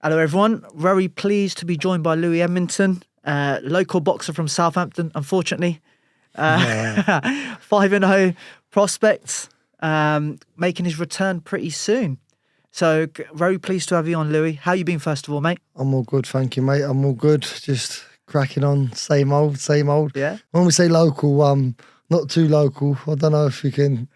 Hello, everyone. Very pleased to be joined by Lewie Edmondson, local boxer from Southampton, unfortunately. 5-0 prospects, making his return pretty soon. So very pleased to have you on, Lewie. How you been, first of all, mate? I'm all good, thank you, mate. I'm all good. Just cracking on, same old, same old. Yeah. When we say local, not too local. I don't know if you can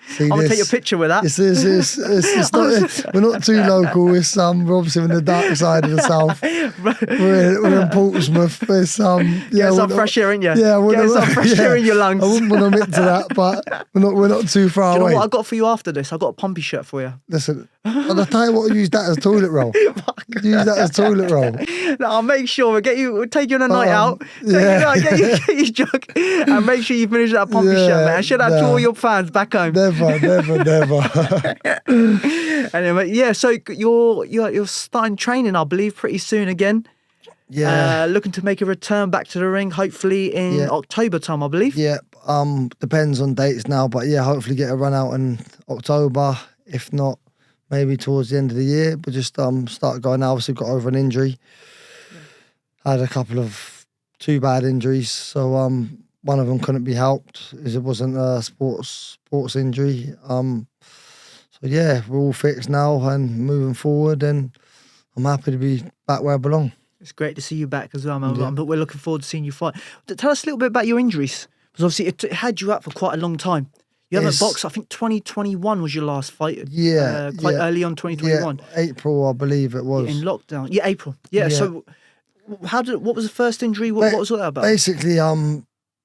see I'm this. gonna take your picture with that. It's not. We're not too local. It's we're obviously on the dark side of the south. We're in Portsmouth. It's Get some fresh air in you. Yeah, get some fresh air in your lungs. I wouldn't want to admit to that, but we're not too far Do you away. know what I got for you after this? I got a Pompey shirt for you. Listen, I'll tell you what. Use that as toilet roll. Use that as toilet roll. No, I'll make sure we'll take you on a night out. Get you jug, and make sure you finish that Pompey shirt, man. Show that to all your fans back home. Never. Anyway, yeah. So you're starting training, I believe, pretty soon again. Yeah. Looking to make a return back to the ring, hopefully in October time, I believe. Yeah. Depends on dates now, but yeah, hopefully get a run out in October. If not, maybe towards the end of the year. But just start going now. Obviously got over an injury. I had a couple of 2 bad injuries, so one of them couldn't be helped as it wasn't a sports injury. So yeah, we're all fixed now and moving forward, and I'm happy to be back where I belong. It's great to see you back as well, man. Yeah. But we're looking forward to seeing you fight. Tell us a little bit about your injuries, because obviously it had you out for quite a long time. You haven't boxed. I think 2021 was your last fight. Yeah, quite early on 2021. Yeah, April, I believe it was. In lockdown. Yeah, April. Yeah. So, what was the first injury? What was all that about? Basically,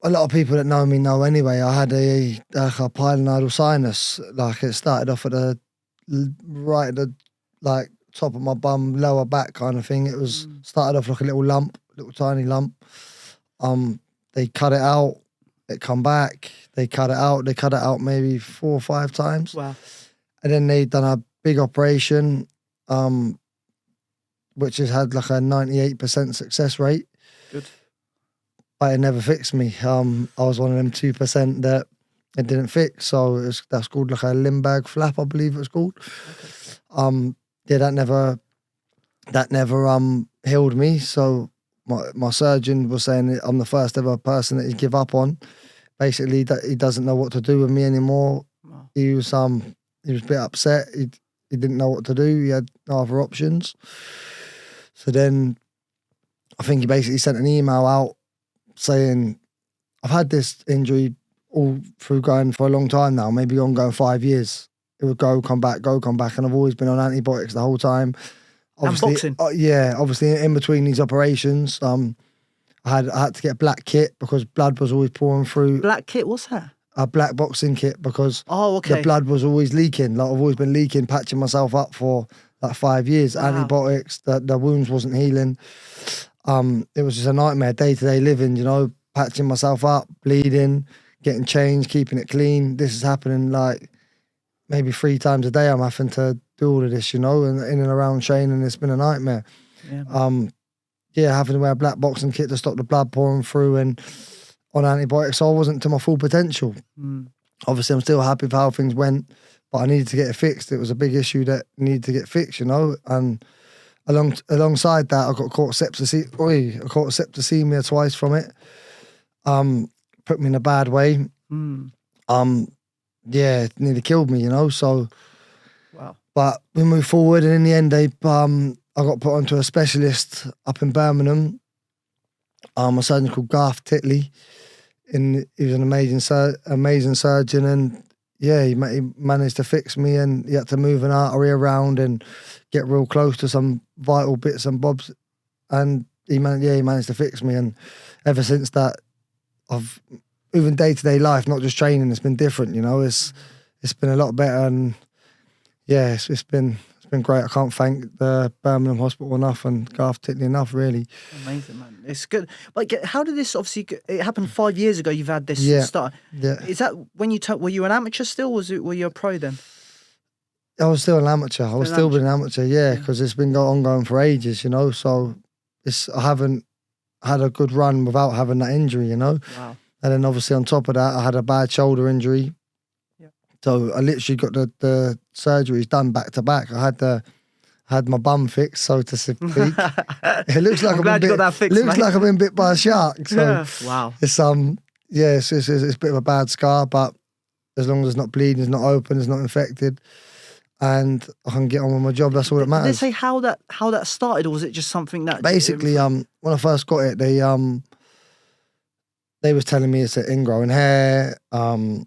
a lot of people that know me know anyway. I had a pilonidal sinus. Like it started off at the top of my bum, lower back kind of thing. It was started off like a little tiny lump. They cut it out. It come back. They cut it out. They cut it out maybe 4 or 5 times. Wow. And then they done a big operation, which has had like a 98% success rate. Good. But it never fixed me. I was one of them 2% that it didn't fix. So that's called like a limb flap, I believe it was called. Okay. Yeah, that never healed me. So my surgeon was saying that I'm the first ever person that he'd give up on. Basically, that he doesn't know what to do with me anymore. Wow. He was a bit upset. He didn't know what to do. He had no other options. So then I think he basically sent an email out saying, I've had this injury all through going for a long time now, maybe ongoing 5 years. It would go, come back, and I've always been on antibiotics the whole time. Obviously, and boxing? Obviously in between these operations, I had to get a black kit because blood was always pouring through. Black kit? What's that? A black boxing kit because the blood was always leaking. Like I've always been leaking, patching myself up for like 5 years. Wow. Antibiotics, the wounds wasn't healing. It was just a nightmare, day-to-day living, patching myself up, bleeding, getting changed, keeping it clean. This is happening like maybe 3 times a day. I'm having to do all of this, and in and around training, it's been a nightmare. Yeah. Having to wear a black boxing kit to stop the blood pouring through and on antibiotics, so I wasn't to my full potential. Obviously, I'm still happy with how things went, but I needed to get it fixed. It was a big issue that needed to get fixed, and alongside that, I got caught septicemia twice from it. Put me in a bad way. Yeah, it nearly killed me, so. Wow. But we moved forward, and in the end, I got put onto a specialist up in Birmingham. A surgeon called Garth Titley, and he was an amazing surgeon, and yeah, he managed to fix me, and he had to move an artery around and get real close to some vital bits and bobs, and he managed to fix me, and ever since that, I've even day-to-day life, not just training, it's been different, it's been a lot better, and yeah, it's been great. I can't thank the Birmingham Hospital enough and Garth Titley enough, really. Amazing, man. It's good. Like, how did this, obviously, it happened 5 years ago, you've had this start. Yeah. Is that when were you an amateur still, or were you a pro then? I was still an amateur. I was still been an amateur, because it's been ongoing for ages, so I haven't had a good run without having that injury, Wow. And then obviously on top of that, I had a bad shoulder injury. Yeah. So I literally got the surgeries done back to back. I had my bum fixed, so to speak. It looks like I'm glad you got that fixed, looks mate. like I've been bit by a shark. So Yeah. Wow. it's it's a bit of a bad scar, but as long as it's not bleeding, it's not open, it's not infected, and I can get on with my job, that's all that matters. Did they say how that started, or was it just something that basically when I first got it, they was telling me it's an ingrowing hair. So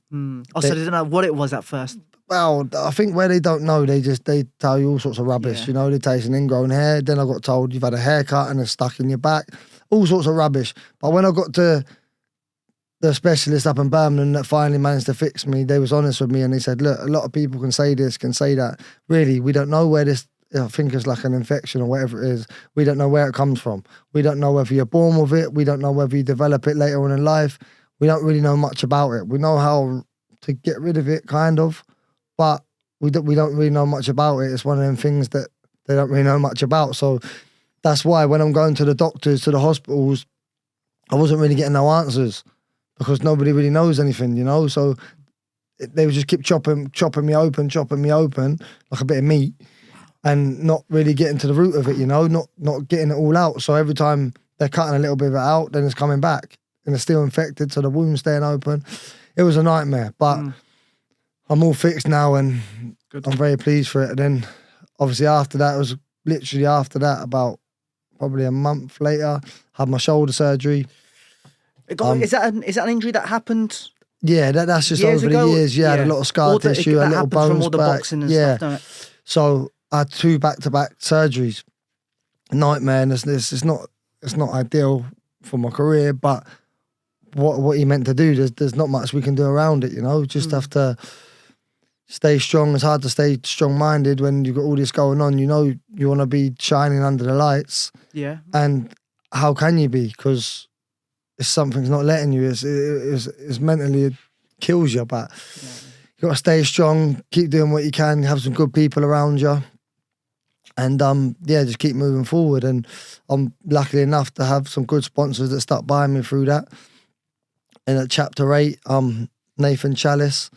they didn't know what it was at first. Well, I think where they don't know, they tell you all sorts of rubbish. Yeah. You know, they tell you it's an ingrown hair. Then I got told you've had a haircut and it's stuck in your back. All sorts of rubbish. But when I got to the specialist up in Birmingham that finally managed to fix me, they was honest with me and they said, look, a lot of people can say this, can say that. Really, we don't know where this, I think it's like an infection or whatever it is. We don't know where it comes from. We don't know whether you're born with it. We don't know whether you develop it later on in life. We don't really know much about it. We know how to get rid of it, kind of, but we don't really know much about it. It's one of them things that they don't really know much about. So that's why when I'm going to the doctors, to the hospitals, I wasn't really getting no answers because nobody really knows anything, you know? So they would just keep chopping me open like a bit of meat and not really getting to the root of it, you know, not getting it all out. So every time they're cutting a little bit of it out, then it's coming back and it's still infected, so the wound's staying open. It was a nightmare, but I'm all fixed now and Good. I'm very pleased for it. And then obviously after that, it was literally after that, about probably a month later, had my shoulder surgery. Is that an injury that happened? Yeah, that's just years over ago? the years. Yeah, I had a lot of scar tissue, a little bones from all the back. boxing and yeah. stuff, don't it? So I had 2 back-to-back surgeries. Nightmare, and it's not ideal for my career, but what you meant to do, there's not much we can do around it, you know. Just have to stay strong. It's hard to stay strong-minded when you've got all this going on. You know, you want to be shining under the lights. Yeah. And how can you be? Because if something's not letting you, it's mentally, it kills you. But you got to stay strong, keep doing what you can, have some good people around you. And just keep moving forward. And I'm lucky enough to have some good sponsors that stuck by me through that. And at Chapter 8, Nathan Chalice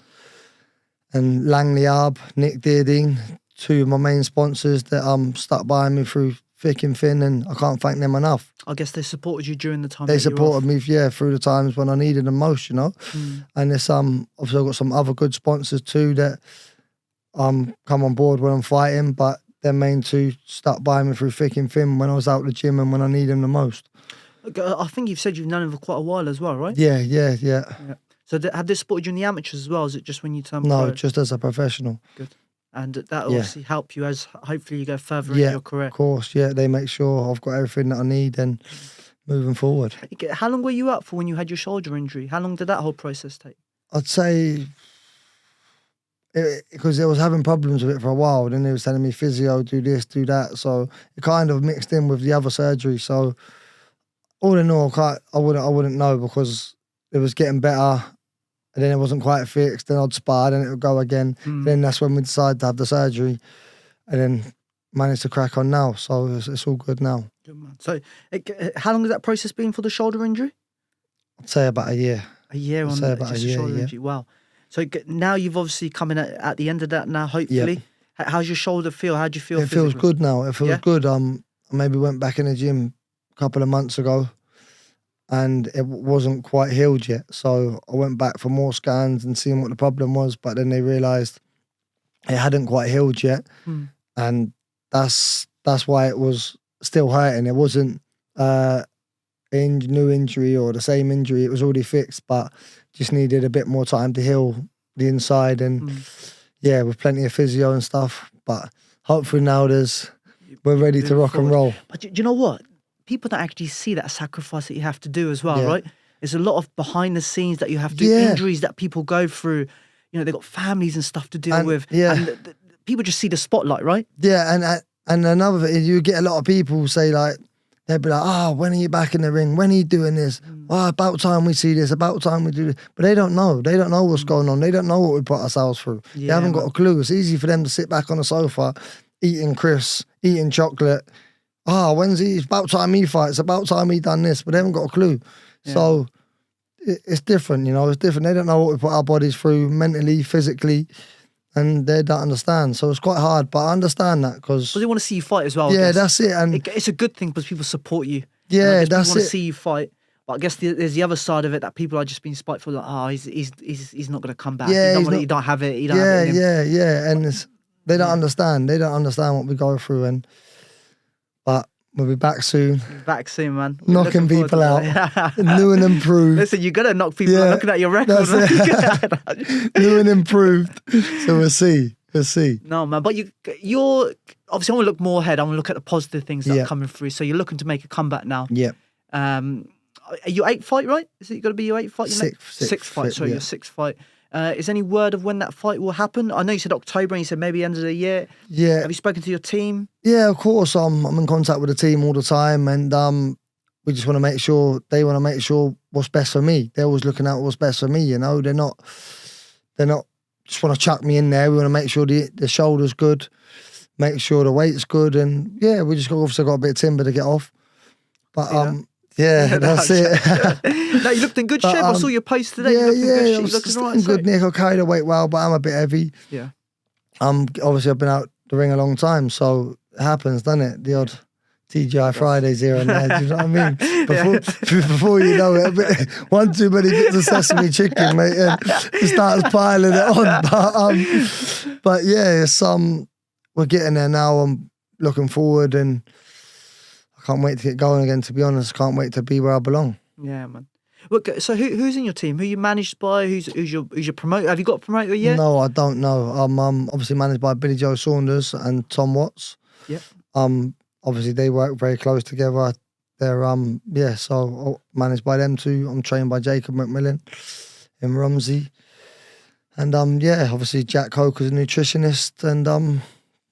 and Langley Arb, Nick Deardine, 2 of my main sponsors that stuck by me through thick and thin, and I can't thank them enough. I guess they supported you during the time. They supported me, through the times when I needed them most, you know. And there's obviously I've got some other good sponsors too that come on board when I'm fighting, but their main 2 stuck by me through thick and thin when I was out the gym and when I need them the most. I think you've said you've known him for quite a while as well, right? Yeah. So have they supported you in the amateurs as well? Is it just when you turn pro? No, just as a professional. Good. And that obviously help you as hopefully you go further in your career. Of course, they make sure I've got everything that I need and moving forward. How long were you out for when you had your shoulder injury? How long did that whole process take? I'd say, because I was having problems with it for a while, then they was telling me physio, do this, do that. So it kind of mixed in with the other surgery. So all in all, I wouldn't know because it was getting better. And then it wasn't quite fixed, then I'd spar, then it would go again. Then that's when we decided to have the surgery and then managed to crack on now. So it's all good now. Good man. So how long has that process been for the shoulder injury? I'd say about a year. A year on just a shoulder injury. Wow. So now you've obviously come in at the end of that now, hopefully. Yep. How's your shoulder feel? How do you feel physically? Feels good now. It feels good. I maybe went back in the gym a couple of months ago and it wasn't quite healed yet. So I went back for more scans and seeing what the problem was, but then they realised it hadn't quite healed yet. And that's why it was still hurting. It wasn't new injury or the same injury. It was already fixed, but just needed a bit more time to heal the inside. And with plenty of physio and stuff. But hopefully now we're ready to rock and roll. But do you know what? People don't actually see that sacrifice that you have to do as well, right? There's a lot of behind the scenes that you have to do, injuries that people go through. You know, they've got families and stuff to deal with. And people just see the spotlight, right? Yeah, and another thing, you get a lot of people say like, they'll be like, when are you back in the ring? When are you doing this? About time we see this, about time we do this. But they don't know. They don't know what's going on. They don't know what we put ourselves through. They haven't got a clue. It's easy for them to sit back on the sofa, eating crisps, eating chocolate. It's about time he fights. It's about time he done this. But they haven't got a clue. Yeah. So it's different, you know. It's different. They don't know what we put our bodies through mentally, physically. and they don't understand. So it's quite hard, but I understand that because they want to see you fight as well. Yeah, that's it. And it's a good thing because people support you. Yeah, that's it. People want to see you fight. But I guess there's the other side of it that people are just being spiteful. Like, he's not going to come back. Yeah, he don't have it. He don't have it in him. Yeah. And they don't understand. They don't understand what we go through. But we'll be back soon. Back soon, man. Knocking people out. New and improved. Listen, you got to knock people out looking at your record. New and improved. So we'll see. We'll see. No, man. But you're obviously, I want to look more ahead. I want to look at the positive things that are coming through. So you're looking to make a comeback now. Yeah. Your 8th fight, right? Is it got to be your 8th fight? Sixth fight. Sorry, your 6th fight. Is any word of when that fight will happen? I know you said October and you said maybe end of the year. Yeah. Have you spoken to your team? Yeah, of course. I'm in contact with the team all the time, and we just want to make sure, they want to make sure what's best for me. They're always looking at what's best for me, you know. They're not just want to chuck me in there. We want to make sure the shoulder's good, make sure the weight's good, and yeah, we just obviously got a bit of timber to get off. But yeah, that's it. No, you looked in good shape. I saw your post today. You looked in good shape. You looked right. Good, Nick. I carry the weight well, but I'm a bit heavy. Yeah. Obviously I've been out the ring a long time, so it happens, doesn't it? The odd TGI Fridays here and there. Do you know what I mean? Before you know it, one too many bits of sesame chicken, mate, and it starts piling it on. But yeah, it's we're getting there now. I'm looking forward, and I can't wait to get going again. To be honest, can't wait to be where I belong. Yeah, man. Look, so who's in your team? Who are you managed by? Who's your promoter? Have you got a promoter yet? No, I don't know. I'm obviously managed by Billy Joe Saunders and Tom Watts. Yep. Obviously they work very close together. They're so managed by them two. I'm trained by Jacob McMillan in Rumsey. And obviously Jack Coke is a nutritionist, and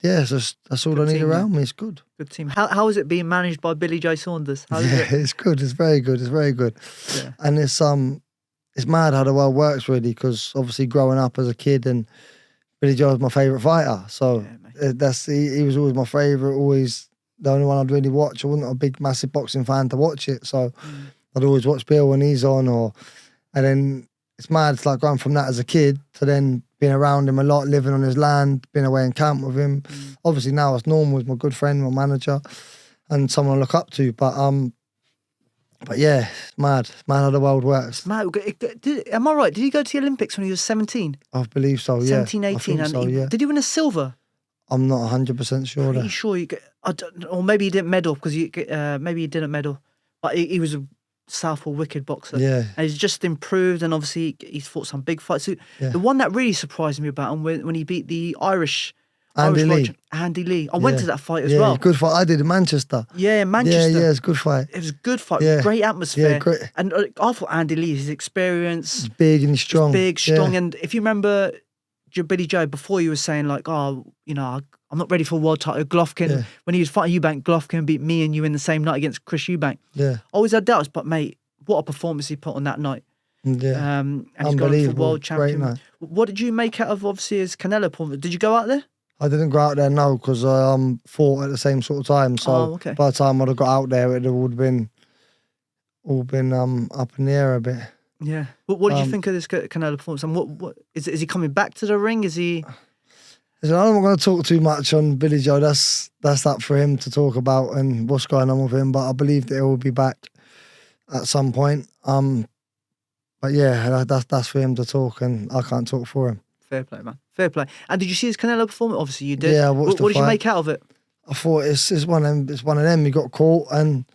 that's all I need around me. It's good. Good team. How is it being managed by Billy Joe Saunders? It's good. It's very good. It's very good. Yeah. And it's mad how the world works, really, because obviously growing up as a kid, and Billy Joe was my favourite fighter. So he was always my favourite, always the only one I'd really watch. I wasn't a big, massive boxing fan to watch it, so I'd always watch Bill when he's on. And then it's mad. It's like going from that as a kid to then being around him a lot, living on his land, being away in camp with him. Obviously now it's normal. He's my good friend, my manager, and someone I look up to. But yeah, it's mad. It's mad how the world works. Mad. Am I right? Did he go to the Olympics when he was 17? I believe so, yeah. 17, 18. Did he win a silver? I'm not 100% sure. Pretty sure or maybe he didn't medal because maybe he didn't medal. But he was a southpaw wicked boxer. Yeah. And he's just improved, and obviously he's fought some big fights. So the one that really surprised me about him when he beat the Irish Andy Lee. I went to that fight as well. Yeah, good fight. I did in Manchester. Yeah, in Manchester. Yeah, it's a good fight. It was a good fight. Yeah. Great atmosphere. Yeah, great. And I thought Andy Lee, his experience. He's big and he's strong. Big, strong. And if you remember Billy Joe, before you were saying like, I'm not ready for a world title. Golovkin, when he was fighting Eubank, Golovkin beat me and you in the same night against Chris Eubank. Yeah. I always had doubts, but mate, what a performance he put on that night. Yeah. And he's gone for world champion. What did you make out of obviously his Canelo performance? Did you go out there? I didn't go out there, no, because I fought at the same sort of time. So by the time I'd have got out there, it would have been up in the air a bit. Yeah. What did you think of this Canelo performance? And what is he coming back to the ring? Is he? I'm not going to talk too much on Billy Joe. That's up for him to talk about and what's going on with him. But I believe that he will be back at some point. But yeah, that's for him to talk, and I can't talk for him. Fair play, man. Fair play. And did you see his Canelo performance? Obviously, you did. Yeah, I watched the fight. What did you make out of it? I thought it's one of them. You got caught, and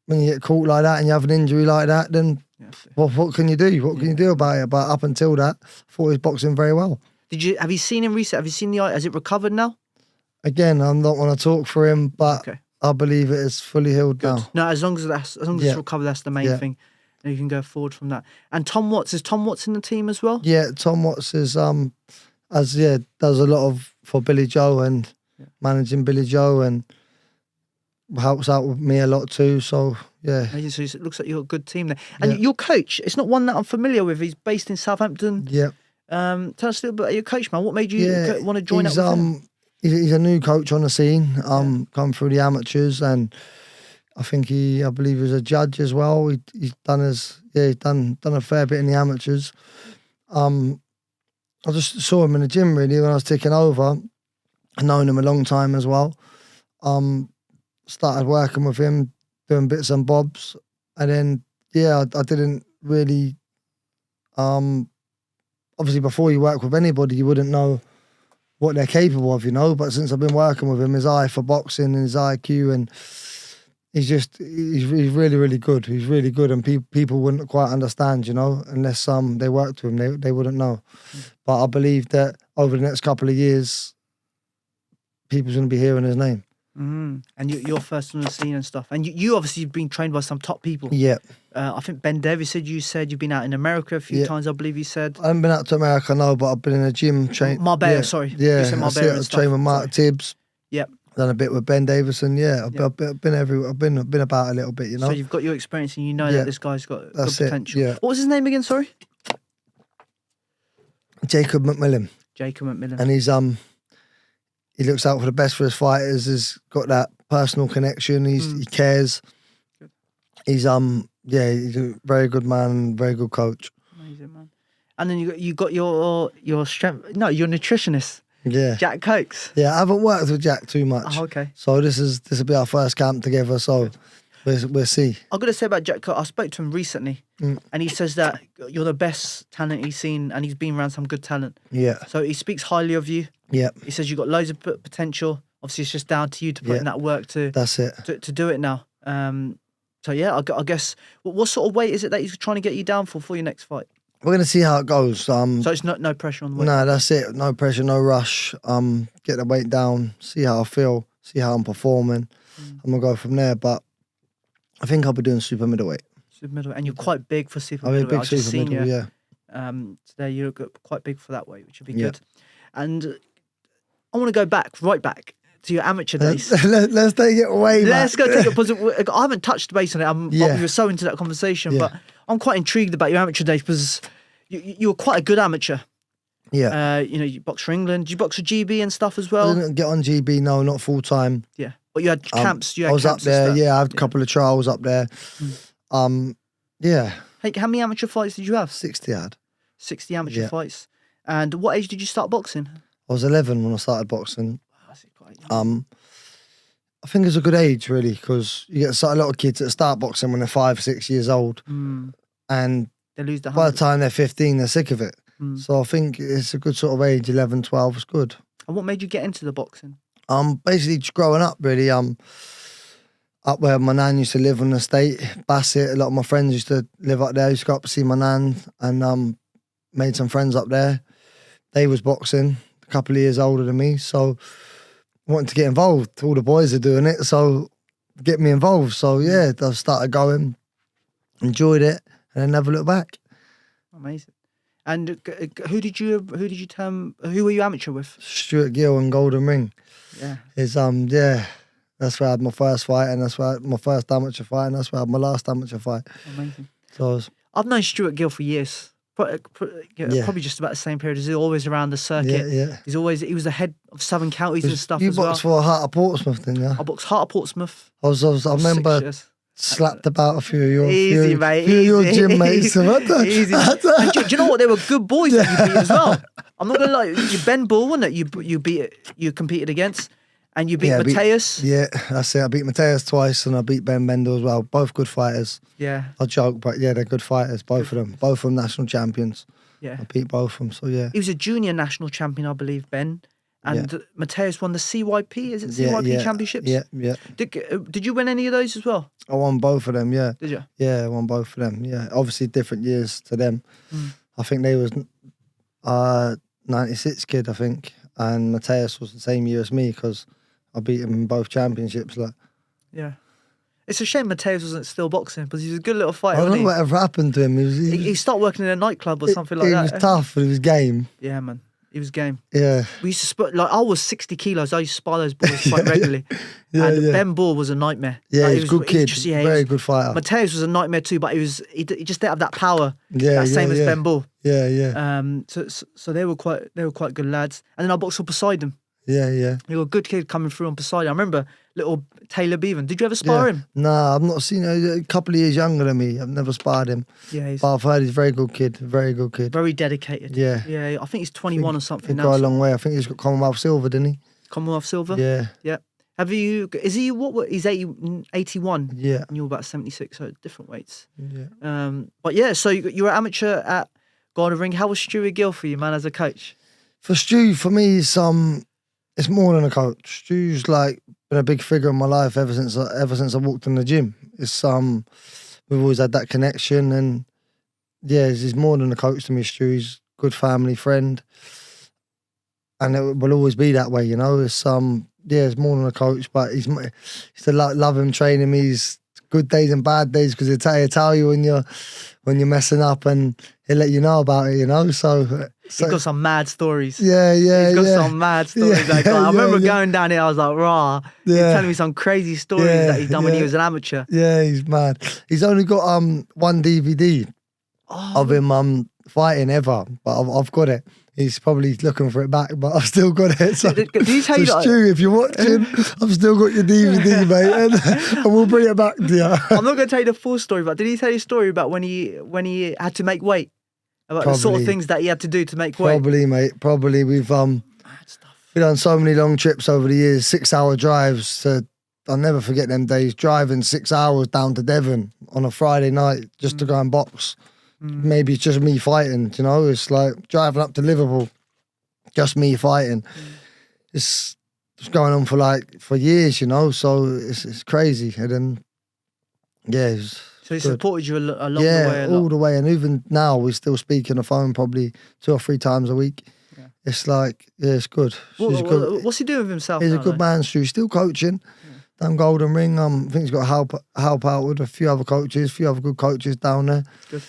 when you get caught like that and you have an injury like that, then what can you do? What can you do about it? But up until that, I thought he was boxing very well. Have you seen him recently? Have you seen the eye? Has it recovered now? Again, I'm not want to talk for him, but I believe it is fully healed now. No, as long as it's recovered, that's the main thing. And you can go forward from that. And Tom Watts, is Tom Watts in the team as well? Yeah, Tom Watts is does a lot for Billy Joe and managing Billy Joe, and helps out with me a lot too. So yeah. So it looks like you're a good team there. And your coach, it's not one that I'm familiar with. He's based in Southampton. Yeah. Tell us a little bit about your coach, man. What made you want to join up with him? He's a new coach on the scene. Come through the amateurs, and I believe he was a judge as well. He's done a fair bit in the amateurs. I just saw him in the gym really when I was taking over. I've known him a long time as well. Started working with him, doing bits and bobs, and then I didn't really. Obviously, before you work with anybody, you wouldn't know what they're capable of, But since I've been working with him, his eye for boxing and his IQ, and he's really, really good. He's really good, and people wouldn't quite understand, unless they worked with him, they wouldn't know. But I believe that over the next couple of years, people's going to be hearing his name. Mm-hmm. And you're first on the scene and stuff. And you obviously have been trained by some top people. Yeah. I think Ben Davis said you've been out in America a few times, I believe you said. I haven't been out to America, no, but I've been in a gym trained. Marbella, sorry. Yeah, you said Marbella I trained with Mark Tibbs. Yep. Done a bit with Ben Davison. Yeah, I've been everywhere. I've been about a little bit, So you've got your experience and that this guy's got good potential. Yeah. What was his name again? Sorry. Jacob McMillan. Jacob McMillan. And he's he looks out for the best for his fighters. He's got that personal connection. He cares. Good. He's he's a very good man, very good coach. Amazing, man. And then you got your strength. No, your nutritionist. Yeah. Jack Cokes. Yeah, I haven't worked with Jack too much. Oh, okay. So this will be our first camp together. So we'll see. I've got to say about Jack Cokes, I spoke to him recently, and he says that you're the best talent he's seen, and he's been around some good talent. Yeah. So he speaks highly of you. Yeah. He says you've got loads of potential. Obviously, it's just down to you to put in that work to. That's it. To do it now. So yeah, I guess what sort of weight is it that he's trying to get you down for your next fight? We're gonna see how it goes. So it's no pressure on the weight. No, that's it. No pressure, no rush. Get the weight down. See how I feel. See how I'm performing. I'm gonna go from there. But I think I'll be doing super middleweight. Super middleweight, and you're quite big for super middleweight. Big super middleweight. Yeah. Today you're quite big for that weight, which would be good. And I want to go right back to your amateur days. Let's take it away. Let's go take it. I haven't touched base on it. We were so into that conversation, but I'm quite intrigued about your amateur days because you were quite a good amateur. Yeah. You boxed for England. Did you box for GB and stuff as well? I didn't get on GB, no, not full time. Yeah. But you had camps. I was up there. I had a couple of trials up there. Yeah. Hey, how many amateur fights did you have? 60 I had. 60 amateur fights. And what age did you start boxing? I was 11 when I started boxing. That's quite young. I think it's a good age, really, because you get a lot of kids that start boxing when they're 5, 6 years old. And they lose the by the time they're 15, they're sick of it. So I think it's a good sort of age, 11, 12, it's good. And what made you get into the boxing? Basically just growing up, really. Up where my nan used to live on the estate, Bassett. A lot of my friends used to live up there. I used to go up to see my nan and made some friends up there. They was boxing, a couple of years older than me, so I wanted to get involved. All the boys are doing it, so get me involved. So yeah, I started going, enjoyed it, and then never looked back. Amazing. And who were you amateur with? Stuart Gill and Golden Ring. Yeah. That's where I had my first fight, and that's where I had my first amateur fight, and that's where I had my last amateur fight. Amazing. So I've known Stuart Gill for years. Probably just about the same period. He's always around the circuit. Yeah. He was the head of Southern Counties and stuff as well. You boxed for Heart of Portsmouth, didn't you? I boxed Heart of Portsmouth. I remember slapped about a few of your gym mates. Easy. And do you know what? They were good boys that you beat as well. I'm not gonna lie. You Ben Bull, wasn't it? You competed against, and you beat Mateus. That's it. I beat Mateus twice, and I beat Ben Bendel as well. Both good fighters. Yeah. I joke, but yeah, they're good fighters. Both of them. Both of them national champions. Yeah. I beat both of them. So yeah. He was a junior national champion, I believe, Ben. And Mateus won the CYP, is it CYP championships? Yeah. Did you win any of those as well? I won both of them, yeah. Did you? Yeah, I won both of them, yeah. Obviously different years to them. I think they was 96 kid, I think. And Mateus was the same year as me because I beat him in both championships. Yeah. It's a shame Mateus wasn't still boxing because he was a good little fighter. I don't know whatever happened to him. He started working in a nightclub or something like that. He was tough, but he was game. Yeah, man. He was game. Yeah. We used to I was 60 kilos. I used to spar those boys quite regularly. Ben Bull was a nightmare. Yeah, he was a good kid. Very good fighter. Mateus was a nightmare too, but he just didn't have that power. Same as Ben Bull. Yeah. So they were quite good lads. And then I boxed for Poseidon. Yeah. You were a good kid coming through on Poseidon. I remember little Taylor Bevan. Did you ever spar him? Nah, I've not seen him. A couple of years younger than me. I've never sparred him. Yeah, but I've heard he's a very good kid. Very good kid. Very dedicated. Yeah. Yeah, I think he's 21 or something He's now. got a long way. I think he's got Commonwealth silver, didn't he? Commonwealth silver? Yeah. Yeah. Is he, he's 81? Yeah. And you're about 76, so different weights. Yeah. But yeah, so you were amateur at Garden Ring. How was Stewie Gill for you, man, as a coach? For Stu, for me, it's more than a coach. Stu's like been a big figure in my life ever since I walked in the gym. It's we've always had that connection, and yeah, he's more than a coach to me. Stu, he's a good family friend, and it will always be that way. You know, it's it's more than a coach, but he's to love him, train him. He's good days and bad days because he'll tell you when you're messing up, and he'll let you know about it. You know, so. He's got some mad stories. Yeah. He's got some mad stories. I remember going down here, I was like, rah. He's telling me some crazy stories that he's done when he was an amateur. Yeah, he's mad. He's only got one DVD of him fighting ever, but I've got it. He's probably looking for it back, but I've still got it. So, did he tell you Stu, if you're watching, I've still got your DVD, mate, and we'll bring it back to you. I'm not going to tell you the full story, but did he tell you a story about when he had to make weight? About the sort of things that he had to do to make weight? Probably, mate. Probably. We've we've done so many long trips over the years, 6-hour drives. I'll never forget them days, driving 6 hours down to Devon on a Friday night just to go and box. Maybe it's just me fighting, you know? It's like driving up to Liverpool, just me fighting. It's going on for years, you know? So it's crazy. And then, yeah, so he supported you along the way? Yeah, all the way. And even now, we still speak on the phone probably 2 or 3 times a week. Yeah. It's like, it's good. What's he doing with himself He's now, a good man, Stu. He's still coaching. Down Golden Ring. I think he's got to help out with a few other coaches, a few other good coaches down there. Good.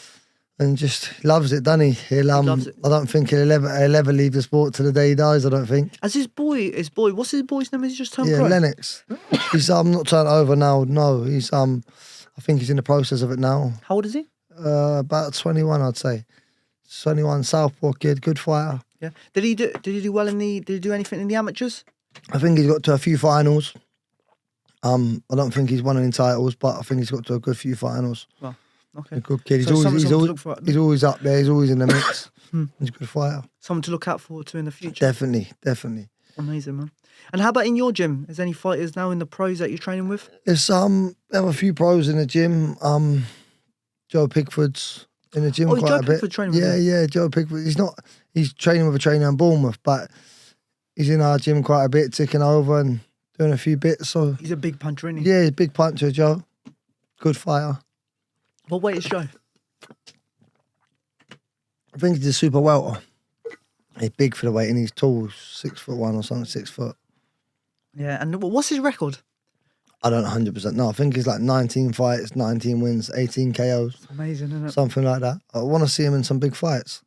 And just loves it, doesn't he? He loves it. I don't think he'll ever leave the sport to the day he dies, I don't think. As his boy, what's his boy's name? He's just turned pro? Lennox. He's not turned over now, no. He's I think he's in the process of it now. How old is he? About 21, I'd say. 21, Southpaw kid, good fighter. Yeah. Did he do well did he do anything in the amateurs? I think he's got to a few finals. I don't think he's won any titles, but I think he's got to a good few finals. Well, okay. A good kid. He's always up there. He's always in the mix. He's a good fighter. Someone to look out forward to in the future. Definitely. Amazing, man. And how about in your gym? Is there any fighters now in the pros that you're training with? There's there have a few pros in the gym. Joe Pickford's in the gym quite a bit. Pickford training yeah, Joe Pickford. He's training with a trainer in Bournemouth, but he's in our gym quite a bit, ticking over and doing a few bits. So he's a big puncher, isn't he? Yeah, he's a big puncher, Joe. Good fighter. What weight is Joe? I think he's a super welter. He's big for the weight and he's tall, 6'1" or something, 6 foot. Yeah, and what's his record? I don't 100% know. I think he's like 19 fights, 19 wins, 18 KOs. It's amazing, isn't it? Something like that. I want to see him in some big fights.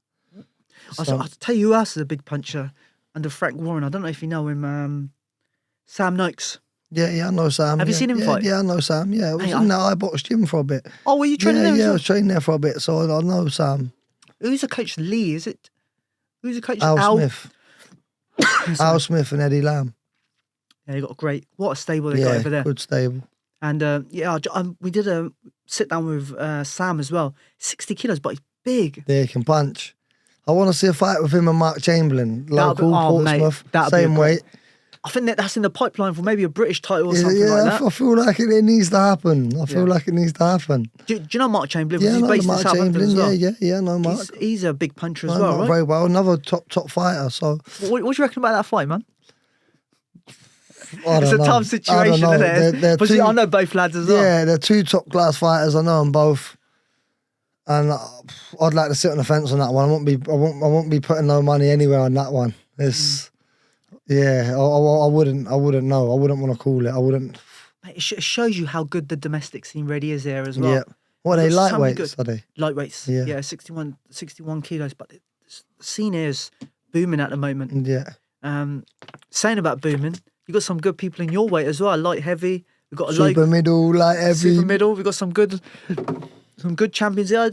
I'll tell you who else is a big puncher under Frank Warren. I don't know if you know him. Sam Noakes. Yeah, I know Sam. Have you seen him fight? Yeah, I know Sam. Yeah, I was in that I-Box gym for a bit. Oh, were you training there? Yeah, I was training there for a bit, so I know Sam. Who's the coach? Lee, is it? Who's the coach? Al Smith. Al Smith and Eddie Lamb. Yeah, you got what a stable they got over there. Good stable. And we did a sit down with Sam as well. 60 kilos, but he's big. Yeah, he can punch. I want to see a fight with him and Mark Chamberlain, local Portsmouth, same weight. I think that's in the pipeline for maybe a British title or something like that. I feel like it needs to happen. Do you know Mark Chamberlain? Yeah, he's based in Southampton as well. Yeah, no, Mark. He's a big puncher as well, right? Very well. Another top fighter. So, what do you reckon about that fight, man? It's a tough situation, isn't it? I know both lads as well. Yeah, they're 2 top class fighters. I know them both, and I'd like to sit on the fence on that one. I won't be putting no money anywhere on that one. It's yeah, I wouldn't know. I wouldn't want to call it. I wouldn't. It shows you how good the domestic scene really is there as well. Yeah. What are they, lightweights? Are they lightweights? Yeah, 61 kilos. But the scene is booming at the moment. Yeah. Saying about booming, you got some good people in your weight as well. Light heavy. We've got super middle, light heavy. Super middle. We've got some good champions there.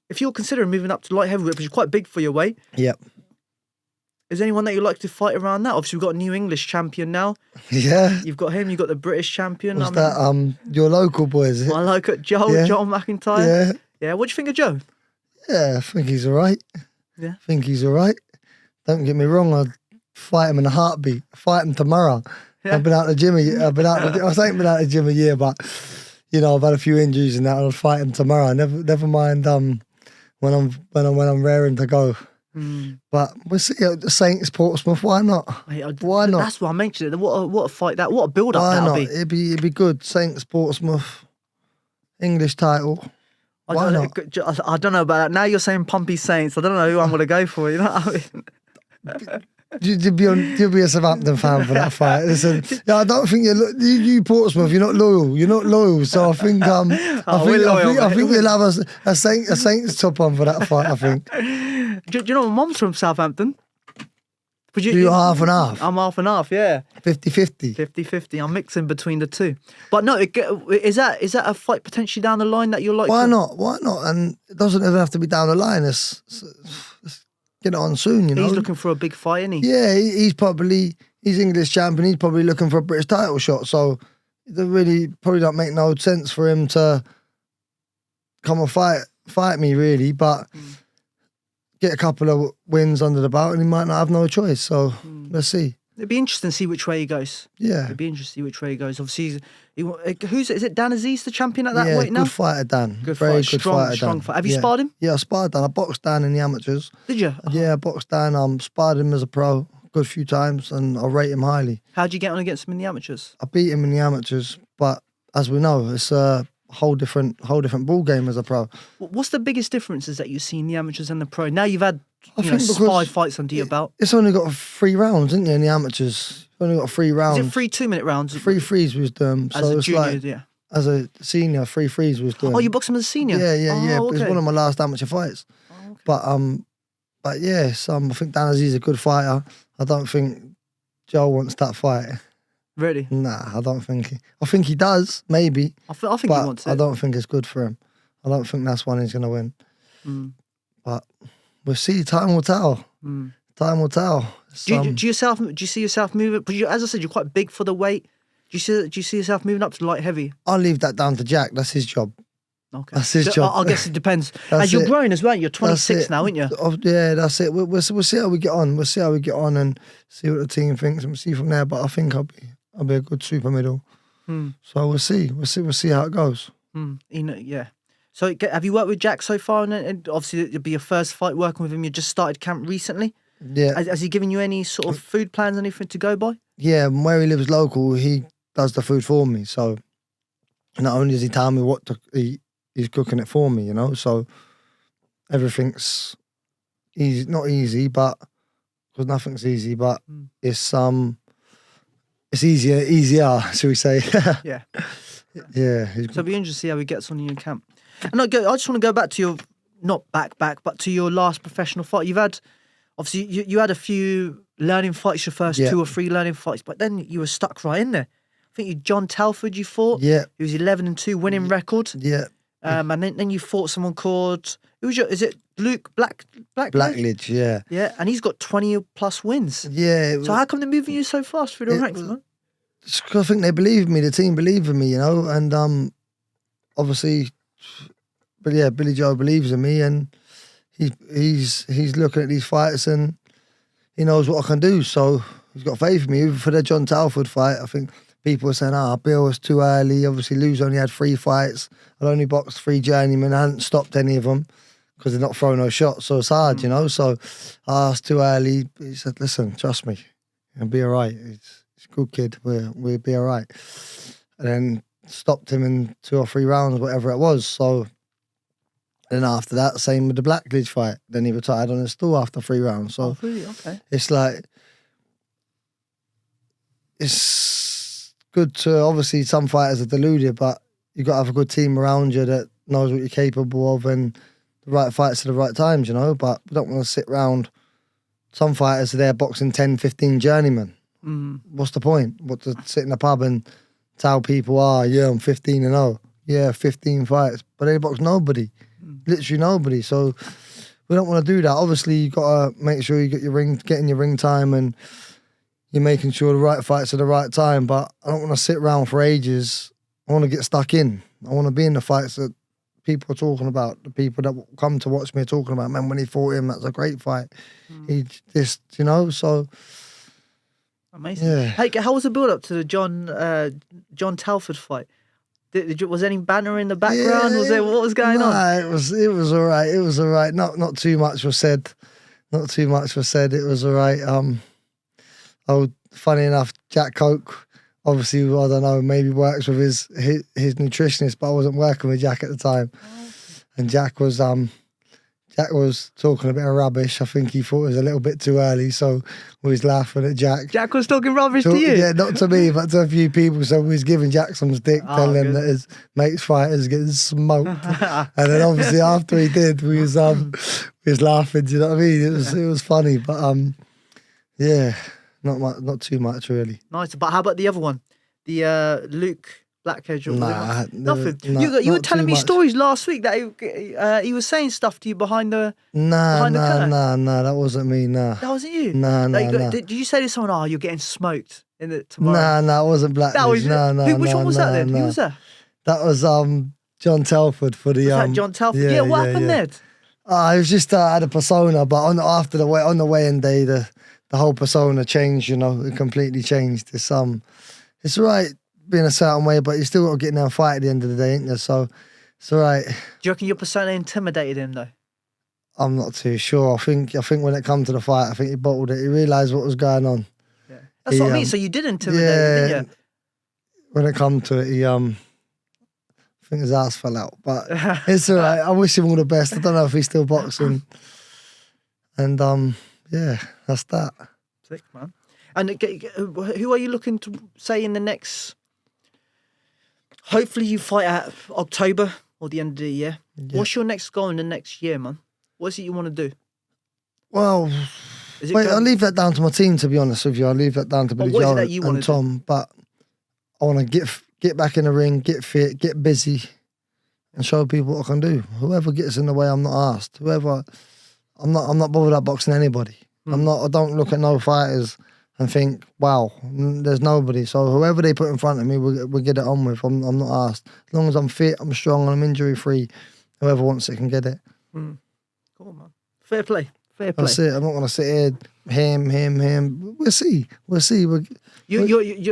If you're considering moving up to light heavyweight, which is quite big for your weight. Yep. Is there anyone that you like to fight around that? Obviously, we've got a new English champion now. Yeah. You've got him. You've got the British champion. Was that your local boy, is it? My local Joel McIntyre. Yeah. Yeah. What do you think of Joe? Yeah, I think he's all right. Yeah. I think he's all right. Don't get me wrong, I'd fight him in a heartbeat. Fight him tomorrow. Yeah. I've been out the gym I ain't been out the gym a year, but you know, I've had a few injuries and that. I'll fight him tomorrow. Never mind when I'm raring to go. But we'll see at the Saints Portsmouth. Why not? Why not? That's what I mentioned. What a fight that. What a build up that'll be. It'd be good. Saints Portsmouth, English title. Why not? I don't know about that. Now you're saying Pumpy Saints. I don't know who I'm going to go for. You know what I mean? You'll be a Southampton fan for that fight. Listen, I don't think you Portsmouth. You're not loyal. You're not loyal. So I think I think you'll have a Saints top on for that fight. I think. Do you know my mum's from Southampton? You're half and half. I'm half and half. Yeah. 50-50. 50-50. I'm mixing between the two. But no, is that a fight potentially down the line that you're like? Why not? Why not? And it doesn't even have to be down the line. Let's get it on soon, you know. He's looking for a big fight, isn't he? Yeah, he's English champion. He's probably looking for a British title shot. So it probably don't make no sense for him to come and fight me, really. But get a couple of wins under the belt and he might not have no choice. So let's see. It'd be interesting to see which way he goes. Yeah. It'd be interesting to see which way he goes. Obviously, is it Dan Aziz, the champion at that weight now? Good fighter, Dan. Good Very fight. good fighter, strong Dan. fight. Have you sparred him? Yeah, I sparred Dan. I boxed Dan in the amateurs. Did you? Yeah, I boxed Dan. Sparred him as a pro a good few times and I rate him highly. How'd you get on against him in the amateurs? I beat him in the amateurs, but as we know, it's a whole different ball game as a pro. What's the biggest differences that you see in the amateurs and the pro? Now you've had 5 fights under your belt. It's only got 3 rounds, isn't it, in the amateurs? It's only got 3 rounds. Is it 3 2-minute rounds? 3 threes was doing. As a junior, As a senior, 3 threes was doing. Oh, you boxed him as a senior? Yeah. Okay. It's one of my last amateur fights. Oh, okay. But yeah, I think Dan Aziz is a good fighter. I don't think Joe wants that fight. Really? Nah, I don't think I think he does, maybe. I think he wants it. I don't think it's good for him. I don't think that's one he's going to win. But we'll see. Time will tell. Time will tell. Do you see yourself moving? But as I said, you're quite big for the weight. Do you see yourself moving up to light heavy? I'll leave that down to Jack. That's his job. Okay. That's his job. I guess it depends. As you're growing as well, you're 26 now, aren't you? Yeah, that's it. We'll see how we get on. We'll see how we get on and see what the team thinks and we'll see from there. But I think I'll be a good super middle. So we'll see. We'll see how it goes. Yeah. So have you worked with Jack so far? And obviously it'll be your first fight working with him. You just started camp recently. Yeah. Has he given you any sort of food plans, anything to go by? Yeah, where he lives local, he does the food for me. So not only does he tell me what to eat, he's cooking it for me, you know. So everything's easy, not easy, but because nothing's easy, but it's easier, shall we say? Yeah. Yeah. So it'll be interesting to see how he gets on in your camp. And I just want to go back to your, not back, but to your last professional fight. You've had, obviously, you had a few learning fights, your first 2 or 3 learning fights, but then you were stuck right in there. I think John Telford you fought. Yeah. He was 11-2 winning record. Yeah. And then you fought someone called, is it Luke Blackledge, yeah. Yeah, and he's got 20 plus wins. Yeah. So how come they're moving you so fast through the ranks, man? I think they believe in me, the team believe in me, you know, and obviously, but yeah, Billy Joe believes in me and he's looking at these fights and he knows what I can do, so he's got faith in me. Even for the John Telford fight, I think people were saying, Bill was too early. Obviously, Lou's only had 3 fights. I'd only boxed 3 journeymen. I hadn't stopped any of them because they're not throwing no shots, so it's hard, you know. So I asked too early. He said, listen, trust me, it'll be all right. He's a good kid. We'll be all right. And then stopped him in 2 or 3 rounds, whatever it was. So then after that, same with the Blackledge fight. Then he retired on his stool after 3 rounds. So really? Okay. It's like, it's good to, obviously some fighters are deluded, but you got to have a good team around you that knows what you're capable of and the right fights at the right times, you know. But we don't want to sit round. Some fighters are there boxing 10, 15 journeymen. What's the point? What, to sit in a pub and tell people, I'm 15-0. Yeah, 15 fights. But they box nobody. Literally nobody. So We don't want to do that. Obviously, you got to make sure you get getting your ring time, and you're making sure the right fights at the right time. But I don't want to sit around for ages. I want to get stuck in. I want to be in the fights that people are talking about. The people that come to watch me are talking about. Man, when he fought him, that's a great fight. He just, so. Amazing. Yeah. Hey, how was the build up to the John Telford fight? Was any banner in the background? What was going on? It was all right. It was all right. Not too much was said. Not too much was said. It was all right. Funny enough, Jack Coke, obviously, I don't know, maybe works with his nutritionist, but I wasn't working with Jack at the time. And Jack was talking a bit of rubbish. I think he thought it was a little bit too early, so we was laughing at Jack. Jack was talking rubbish to you? Yeah, not to me, but to a few people. So we was giving Jack some stick, telling him that his mates fighters getting smoked. And then obviously after he did, we was laughing. Do you know what I mean? It was funny, but yeah, not too much really. Nice, but how about the other one, the Luke Blackhead? Nothing. You were telling me stories last week that he was saying stuff to you behind the curtain. Nah, that wasn't me. Nah, that wasn't you. Nah. Did you say to someone, "Oh, you're getting smoked in the tomorrow"? Nah, it wasn't Blackhead. Which one was that then? Who was that? That was John Telford for the. Was that John Telford? Yeah. What happened there? It was just I had a persona, but on the weigh-in day, the whole persona changed. It completely changed. It's all right being a certain way, but you still got to get in there and fight at the end of the day, ain't you? So it's all right. Do you reckon your persona intimidated him though? I'm not too sure. I think when it come to the fight, I think he bottled it. He realised what was going on. Yeah, that's what I mean. So you did intimidate him, didn't you? When it come to it, I think his ass fell out, but it's all right. I wish him all the best. I don't know if he's still boxing, and yeah, that's that. Sick, man. And who are you looking to say in the next? Hopefully you fight at October or the end of the year. Yeah. What's your next goal in the next year, man? What is it you want to do? Well, I'll leave that down to my team, to be honest with you. I'll leave that down to Billy Joe and Tom. But I want to get back in the ring, get fit, get busy, and show people what I can do. Whoever gets in the way, I'm not asked. I'm not bothered about boxing anybody. I don't look at no fighters and think, wow, there's nobody. So whoever they put in front of me, we'll get it on with. I'm not asked. As long as I'm fit, I'm strong, and I'm injury-free, whoever wants it can get it. Cool, man. Fair play. That's it. I'm not going to sit here, him. We'll see.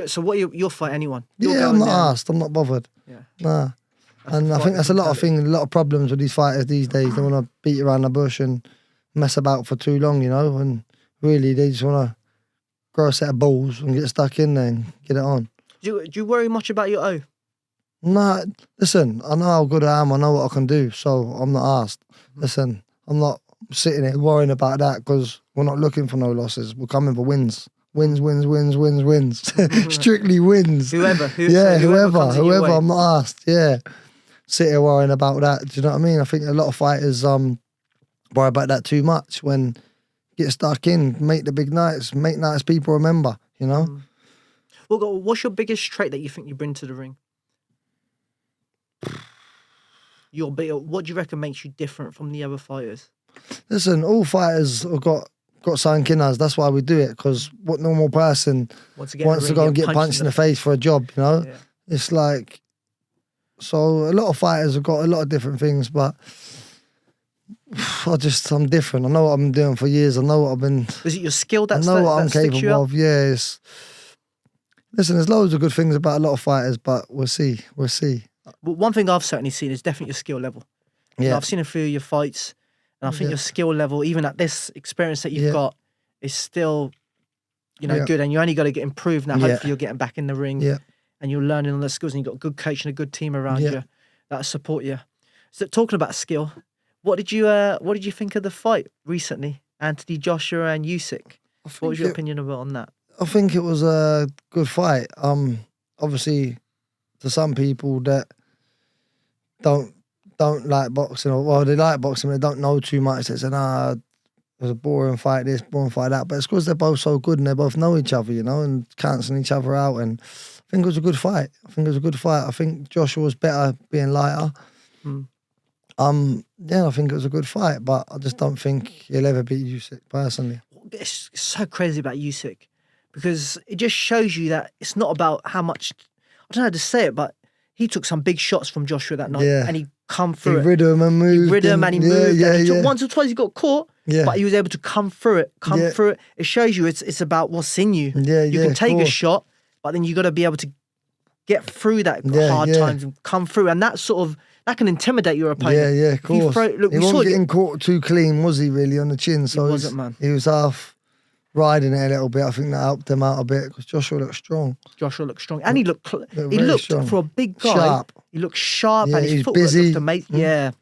So what, you'll fight anyone? I'm not asked. I'm not bothered. Yeah. Nah. And I think that's a lot of problems with these fighters these days. They want to beat around the bush and mess about for too long, and really they just want to grow a set of balls and get stuck in there and get it on. Do you worry much about your O? Nah, listen, I know how good I am. I know what I can do, so I'm not asked. Listen, I'm not sitting here worrying about that because we're not looking for no losses. We're coming for wins. Wins. Strictly wins. Whoever. Whoever. I'm not asked. Yeah. Sit here worrying about that. Do you know what I mean? I think a lot of fighters worry about that too much when get stuck in, make the big nights, make nights people remember, Well, what's your biggest trait that you think you bring to the ring? What do you reckon makes you different from the other fighters? Listen, all fighters have got something in us. That's why we do it, because what normal person wants to go and get punched in the face for a job, Yeah. It's like, so a lot of fighters have got a lot of different things, but I'm different. I know what I've been doing for years. I know what I've been. Is it your skill I know what I'm capable of. Yeah. Listen, there's loads of good things about a lot of fighters, but we'll see. But one thing I've certainly seen is definitely your skill level. Yeah. I've seen a few of your fights, and I think your skill level, even at this experience that you've got, is still, good. And you only got to get improved now. Hopefully, you're getting back in the ring, and you're learning all the skills, and you've got a good coach and a good team around you that support you. So, talking about skill, what did you think of the fight recently, Anthony Joshua and Usyk? What was your opinion on that? I think it was a good fight. Obviously, to some people that don't like boxing, or they like boxing, but they don't know too much. They say, "Nah, it was a boring fight. This, boring fight that." But it's because they're both so good and they both know each other, and cancelling each other out. And I think it was a good fight. I think Joshua was better being lighter. Yeah, I think it was a good fight, but I just don't think he'll ever beat Usyk personally. It's so crazy about Usyk because it just shows you that it's not about how much. I don't know how to say it, but he took some big shots from Joshua that night, and he come through. He rid him and moved. He rid him and he moved. Yeah, and he took once or twice. He got caught, but he was able to come through it. Through it. It shows you it's about what's in you. You can take a shot, but then you got to be able to get through that hard times and come through, and that sort of. That can intimidate your opponent. Yeah, of course. He wasn't getting caught too clean, was he, really, on the chin? So he wasn't, man. He was half riding it a little bit. I think that helped him out a bit because Joshua looked strong. And he looked strong. For a big guy. Sharp. He looked sharp and his footwork looked amazing. Yeah,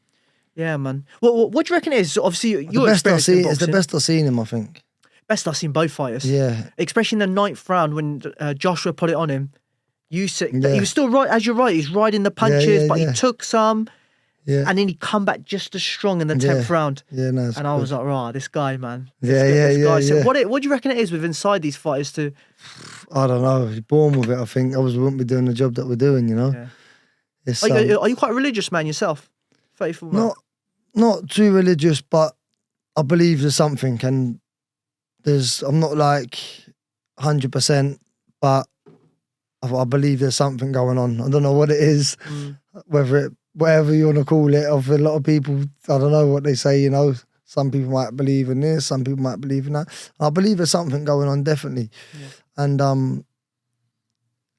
man. Well, what do you reckon it is? Obviously, your experience in boxing. It's the best I've seen him, I think. Best I've seen both fighters. Yeah. Especially in the 9th round when Joshua put it on him. Usyk, he was still right, as you're right, he's riding the punches, but he took some, and then he come back just as strong in the 10th round. Yeah, no, and I was like, "Rah, this guy, man." This guy. So what do you reckon it is with inside these fighters too? I don't know. He's born with it, I think. Otherwise, we wouldn't be doing the job that we're doing, you know? Yeah. Are you quite a religious man yourself? Faithful man? Not too religious, but I believe there's something, and I'm not like 100%, but I believe there's something going on. I don't know what it is, whatever you want to call it. Of a lot of people, I don't know what they say, you know. Some people might believe in this, some people might believe in that. I believe there's something going on, definitely. Yeah. And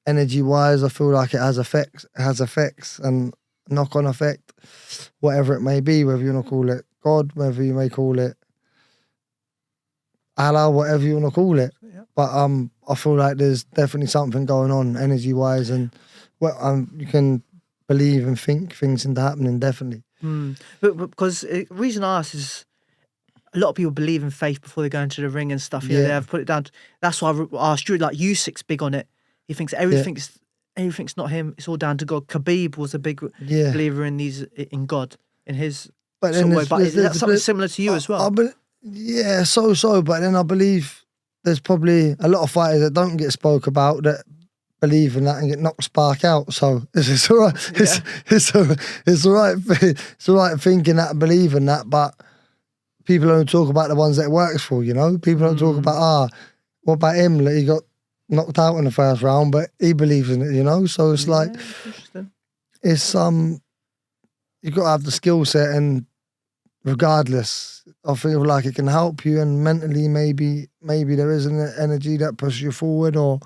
energy-wise, I feel like it has effects and knock-on effect, whatever it may be, whether you want to call it God, whether you may call it Allah, whatever you want to call it. Yeah. But I feel like there's definitely something going on energy-wise, and you can believe and think things into happening, definitely. But because the reason I ask is a lot of people believe in faith before they go into the ring and stuff. You know, they have put it down. That's why I asked you, like Usyk's big on it. He thinks everything's not him. It's all down to God. Khabib was a big believer in God, in his sort of way. But is that something similar to you as well? Yeah, so. But then I believe there's probably a lot of fighters that don't get spoke about that believe in that and get knocked spark out. So it's all right. Yeah. It's all right. It's all right thinking that and believing that, but people don't talk about the ones that it works for. You know, people don't talk about what about him? Like, he got knocked out in the first round, but he believes in it. You know, so it's like it's you've got to have the skill set, and regardless, I feel like it can help you, and mentally maybe there is an energy that pushes you forward, or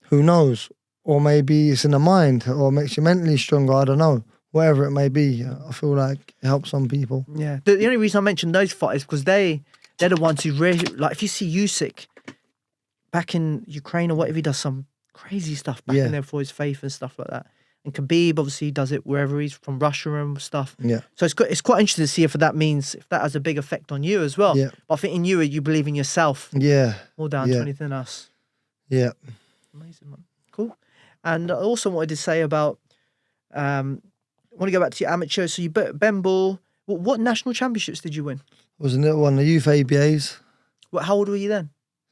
who knows, or maybe it's in the mind, or makes you mentally stronger. I don't know. Whatever it may be, I feel like it helps some people. Yeah. The only reason I mentioned those fighters because they're the ones who really, like, if you see Usyk back in Ukraine or whatever, he does some crazy stuff back in there for his faith and stuff like that. And Khabib obviously does it wherever he's from, Russia and stuff. Yeah. So it's quite interesting to see if that has a big effect on you as well. Yeah. But I think in you believe in yourself. Yeah. More down to anything else. Yeah. Amazing, man. Cool. And I also wanted to say about, I want to go back to your amateur. So you Bemball. What national championships did you win? I was in the youth ABAs. How old were you then?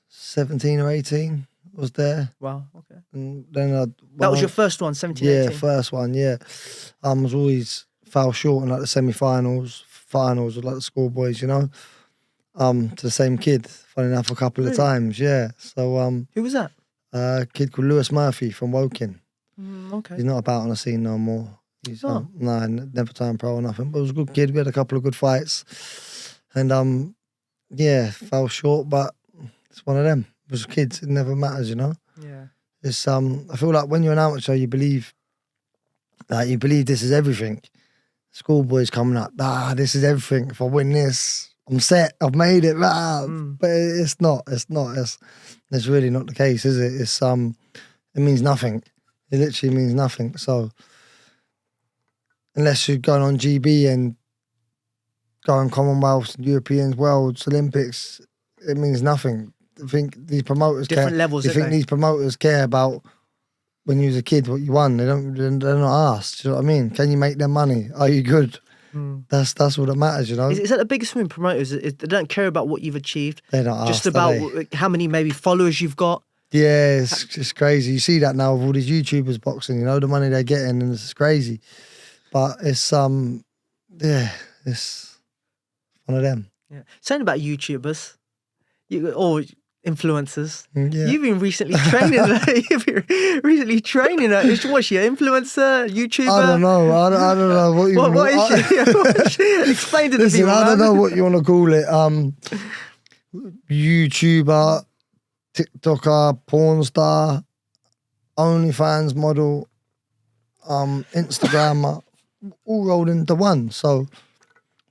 17 or 18. Was there. Wow, okay. And then that was your first one, 17, 18? Yeah, first one, yeah. I was always fell short in like the semi-finals, finals with like the schoolboys, you know. To the same kid, funny enough, a couple of times, yeah. So who was that? A kid called Lewis Murphy from Woking. Okay. He's not about on the scene no more. He's never turned pro or nothing. But he was a good kid. We had a couple of good fights. And fell short, but it's one of them. It was kids, it never matters, you know? Yeah. It's I feel like when you're an amateur you believe this is everything. Schoolboys coming up, this is everything. If I win this, I'm set, I've made it. But it's not. It's really not the case, is it? It's it means nothing. It literally means nothing. So unless you're going on GB and going Commonwealth, Europeans, Worlds, Olympics, it means nothing. I think these promoters different levels. You think these promoters care about when you was a kid what you won? They're not asked. Do you know what I mean? Can you make their money? Are you good? That's all that matters, you know. Is that the biggest thing with promoters? They don't care about what you've achieved. They're not asked. Just about how many maybe followers you've got. Yeah, it's crazy. You see that now with all these YouTubers boxing. You know the money they're getting, and it's crazy. But it's yeah, it's one of them. Yeah. Saying about YouTubers, or influencers. Yeah. You've been recently training. What's she, an influencer, YouTuber? I don't know. I don't know what you. What is she? Explain to the people. I don't know what you want to call it. YouTuber, TikToker, porn star, OnlyFans model, Instagrammer, all rolled into one. So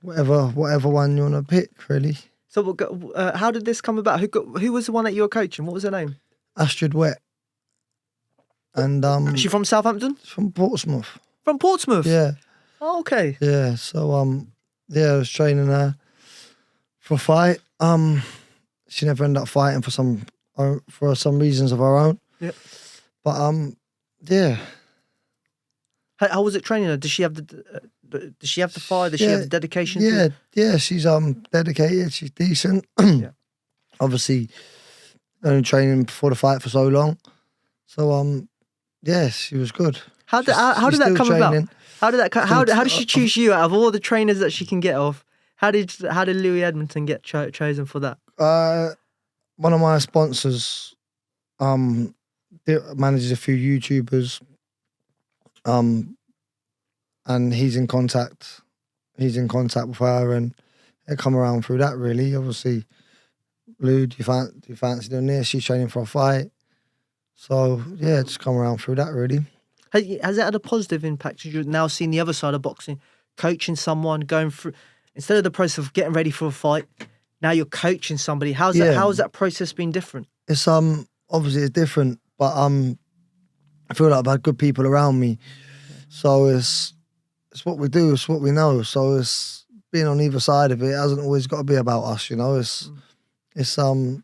whatever one you want to pick, really. So how did this come about? Who was the one that you were coaching? What was her name? Astrid Wet. And is she from Southampton? From Portsmouth. From Portsmouth? Yeah. Oh, okay. Yeah. So I was training her for a fight. She never ended up fighting for some reasons of her own. Yeah. But yeah. How was it training her? Does she have the fire? Does she have the dedication? Yeah. She's dedicated. She's decent. Yeah. Obviously, only training before the fight for so long. So yeah, she was good. How did that come about? How did she choose you out of all the trainers that she can get off? How did Lewie Edmonson get chosen for that? One of my sponsors manages a few YouTubers. And he's in contact with her, and it come around through that, really. Obviously, Lou, do you fancy doing this? She's training for a fight. So yeah, it's come around through that, really. Has it had a positive impact? You've now seen the other side of boxing, coaching someone, going through, instead of the process of getting ready for a fight, now you're coaching somebody. How has that process been different? It's obviously it's different, but I feel like I've had good people around me. So it's what we do, it's what we know. So it's being on either side of it. It hasn't always got to be about us, you know. It's it's all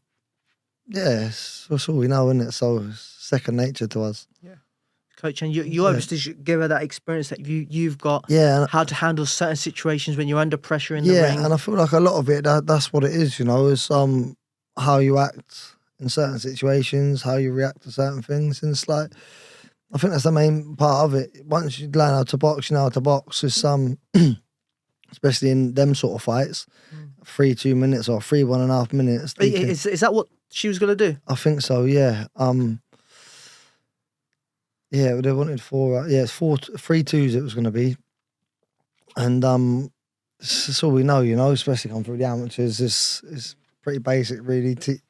we know, isn't it? So it's second nature to us. Yeah. Coach, and you obviously give her that experience that you've got. Yeah. How to handle certain situations when you're under pressure in the ring. Yeah, and I feel like a lot of it, that's what it is, you know. It's how you act in certain situations, how you react to certain things, and it's like, I think that's the main part of it. Once you learn how to box, you know how to box. It's especially in them sort of fights, 3-2 minutes or 1.5 minutes. Is that what she was gonna do? I think so. Yeah. Yeah, they wanted 4. It's 3-2s. It was gonna be, and it's all we know, you know. Especially coming through the amateurs, it's pretty basic, really. Teach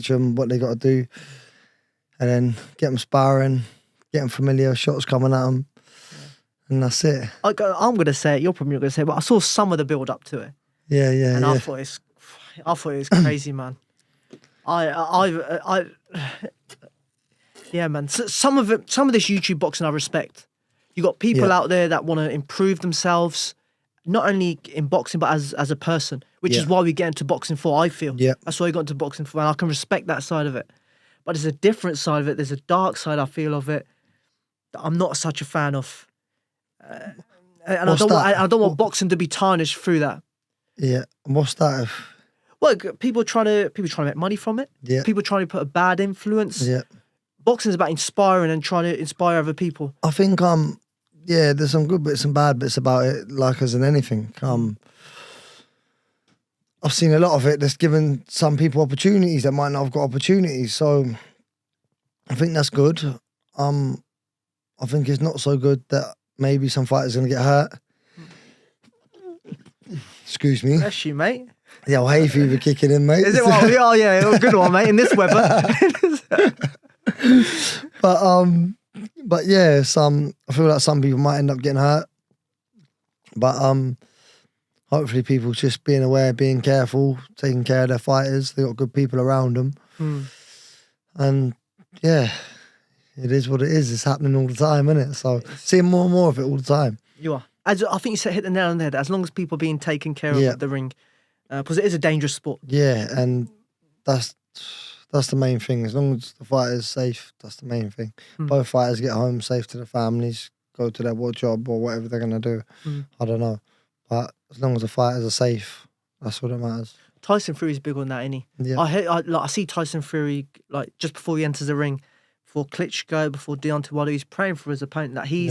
them what they got to do. And then get them sparring, get them familiar, shots coming at them, and that's it. I'm going to say it, you're probably not going to say it, but I saw some of the build up to it. Yeah. And I thought it was crazy, man. Yeah, man. Some of this YouTube boxing I respect. You got people out there that want to improve themselves, not only in boxing, but as a person, which is why we get into boxing for, I feel. Yeah. That's why I got into boxing for, and I can respect that side of it. But there's a different side of it. There's a dark side, I feel, of it that I'm not such a fan of. And I don't want boxing to be tarnished through that. Yeah. And what's that? Well, people trying to make money from it. Yeah. People trying to put a bad influence. Yeah. Boxing is about inspiring and trying to inspire other people. I think there's some good bits and bad bits about it, like as in anything. I've seen a lot of it that's given some people opportunities that might not have got opportunities. So I think that's good. I think it's not so good that maybe some fighters are going to get hurt. Excuse me. Bless you, mate. Yeah, well, hay fever kicking in, mate. Is it? Well, yeah, a good one, mate, in this weather. But yeah, I feel like some people might end up getting hurt. But hopefully people just being aware, being careful, taking care of their fighters. They got good people around them. And yeah, it is what it is. It's happening all the time, isn't it? So seeing more and more of it all the time. You are. I think you hit the nail on the head. As long as people are being taken care of at the ring, because it is a dangerous sport. Yeah, and that's the main thing. As long as the fighter's safe, that's the main thing. Both fighters get home safe to their families, go to their job or whatever they're going to do. I don't know. But as long as the fighters are safe, that's what it matters. Tyson Fury's big on that, isn't he? Yeah. I see Tyson Fury, like, just before he enters the ring, before Klitschko, before Deontay Wilder, he's praying for his opponent that he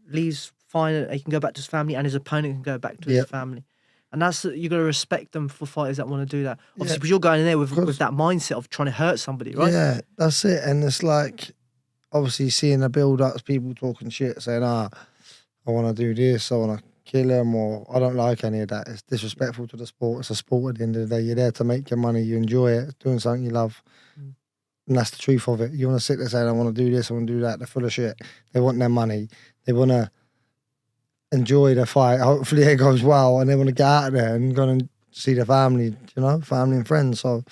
leaves fine. He can go back to his family, and his opponent can go back to his family. And you got to respect them for fighters that want to do that. Obviously, because you're going in there with that mindset of trying to hurt somebody, right? Yeah, that's it. And it's like, obviously, seeing the build-ups, people talking shit, saying, I want to do this, I want to kill him, or I don't like any of that. It's disrespectful to the sport. It's a sport at the end of the day. You're there to make your money. You enjoy it, doing something you love. And that's the truth of it. You want to sit there saying, I want to do this, I want to do that. They're full of shit. They want their money. They want to enjoy the fight. Hopefully it goes well, and they want to get out of there and go and see their family, family and friends. So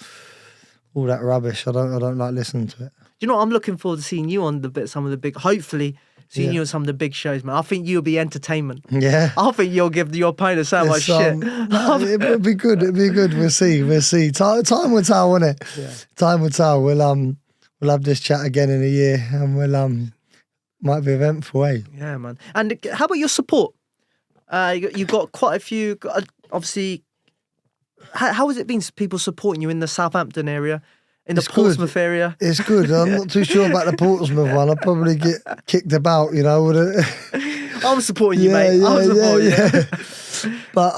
all that rubbish, I don't like listening to it. You know what? I'm looking forward to seeing you on some of the big, hopefully seeing you on some of the big shows, man. I think you'll be entertainment. Yeah. I think you'll give your opponent so much shit. It'll be good. We'll see. Time will tell, won't it? Yeah. Time will tell. We'll have this chat again in a year, and we'll might be eventful, eh? Yeah, man. And how about your support? You've got quite a few, obviously. How has it been, people supporting you in the Southampton area, in the Portsmouth area? It's good. I'm not too sure about the Portsmouth one. I'll probably get kicked about, I'm supporting you, mate. I'm supporting you. But,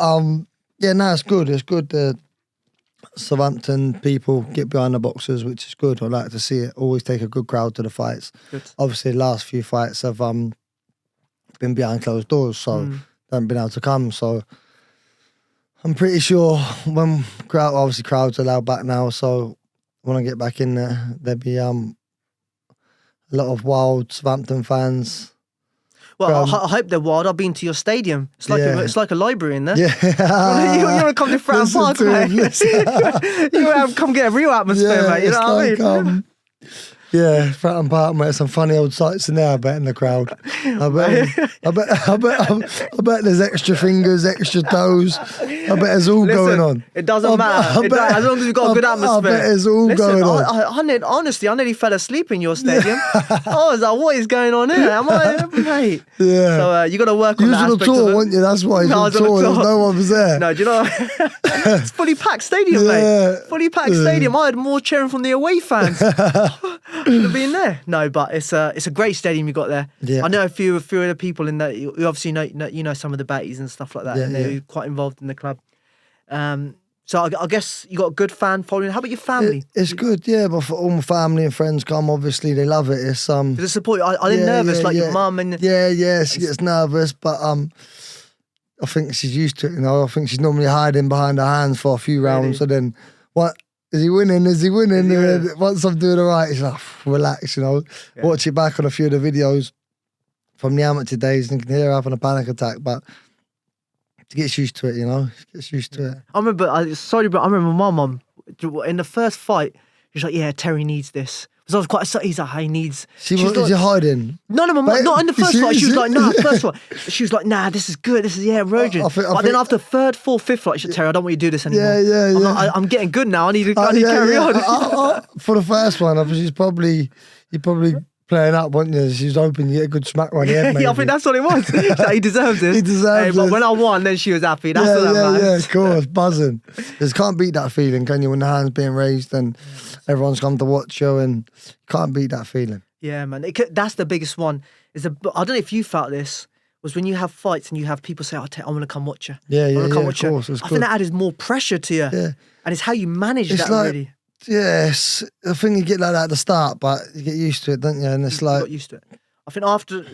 it's good. It's good that Southampton people get behind the boxers, which is good. I like to see it. Always take a good crowd to the fights. Good. Obviously, the last few fights have been behind closed doors, so they haven't been able to come. So I'm pretty sure when crowds are allowed back now, so when I get back in there, there'll be a lot of wild Southampton fans. Well, I hope they're wild. I've been to your stadium. It's like a library in there. Yeah. you want to come to Fratton Park, mate? You want to come get a real atmosphere, mate. You know what I mean? Yeah, Fratton Park, mate. Some funny old sights in there, I bet, in the crowd. I bet there's extra fingers, extra toes. I bet there's all going on. It doesn't matter. As long as you've got a good atmosphere. I bet it's all going on. Honestly, I nearly fell asleep in your stadium. I was like, what is going on here? Am I, mate? Yeah. So you got to work on that aspect of it. You was on a tour, weren't you? That's why you was on tour. No one was there. No, do you know what? It's fully packed stadium, mate. Fully packed stadium. I had more cheering from the away fans. To be in there. No, but it's a great stadium you got there. Yeah. I know a few of the people in there. You obviously know some of the Batties and stuff like that, and they're quite involved in the club. So I guess you got a good fan following. How about your family? It's good, yeah. But for all my family and friends come, obviously they love it. It's the support. Are they nervous, your mum and? Yeah. She gets nervous, but I think she's used to it. I think she's normally hiding behind her hands for a few rounds. So then, what? Is he winning? And once I'm doing all right, she's like, relax, Watch it back on a few of the videos from the amateur days and you can hear her having a panic attack, but she gets used to it, She gets used to it. I remember, I remember my mum, in the first fight, she was like, yeah, Terry needs this. Because I was quite excited. He's like, he needs... Is she hiding? No, not in the first fight. She was like, nah, first fight. She was like, nah, this is good. This is, erosion. But then after third, fourth, fifth fight, she said, Terry, I don't want you to do this anymore. Yeah. I'm getting good now. I need to carry on. For the first one, you're probably playing up, weren't you? She was hoping you get a good smack on the head, maybe. I think that's what it was. He deserves it. He deserves it. But when I won, then she was happy. That's what that matters. Yeah, of course, buzzing. Just can't beat that feeling, can you? When the hand's being raised and everyone's come to watch you, and you can't beat that feeling. Yeah, man. That's the biggest one. I don't know if you felt this, was when you have fights and you have people say, I want to come watch you. Yeah, of course. I think that added more pressure to you. Yeah. And it's how you manage that, really. Yes, I think you get like that at the start, but you get used to it, don't you? And it's like... got used to it. I think after,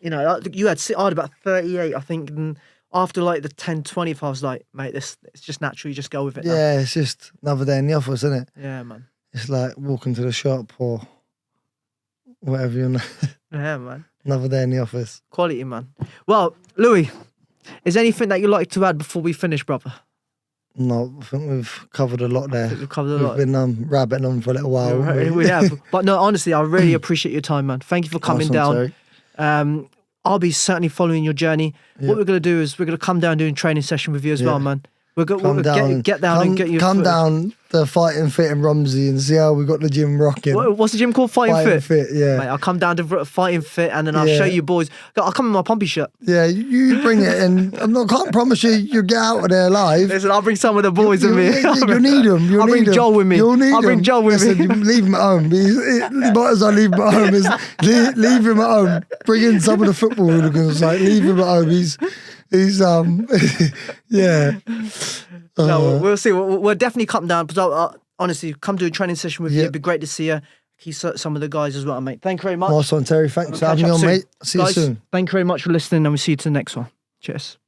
I had about 38, I think, and after like the 10, 20th, I was like, mate, it's just natural, you just go with it now. Yeah, it's just another day in the office, isn't it? Yeah, man. It's like walking to the shop or whatever, Yeah, man. Another day in the office. Quality, man. Well, Lewie, is there anything that you'd like to add before we finish, brother? No, I think we've covered a lot there. We've covered a lot. We've been rabbiting on for a little while. We have. But no, honestly, I really appreciate your time, man. Thank you for coming down. I'll be certainly following your journey. Yeah. What we're going to do is we're going to come down doing a training session with you as well, man. We'll get down and get you. Come down the Fighting Fit in Romsey and see how we got the gym rocking. What's the gym called? Fighting Fit, yeah. Mate, I'll come down to Fighting Fit and then I'll show you boys. I'll come in my Pompey shirt. Yeah, you bring it in. Can't promise you'll get out of there alive. Listen, I'll bring some of the boys with me. You need them. I'll bring Joel with me. I'll bring Joel with me. Leave him at home. You might as well leave him at home. Leave him at home. Bring in some of the football hooligans. Like, leave him at home. He's yeah. No, we'll see. We'll definitely come down. Because honestly, come do a training session with you. It'd be great to see you. Keep some of the guys as well, mate. Thank you very much. Nice one, Terry. Thanks for having me on, mate. See you soon. Thank you very much for listening, and we'll see you to the next one. Cheers.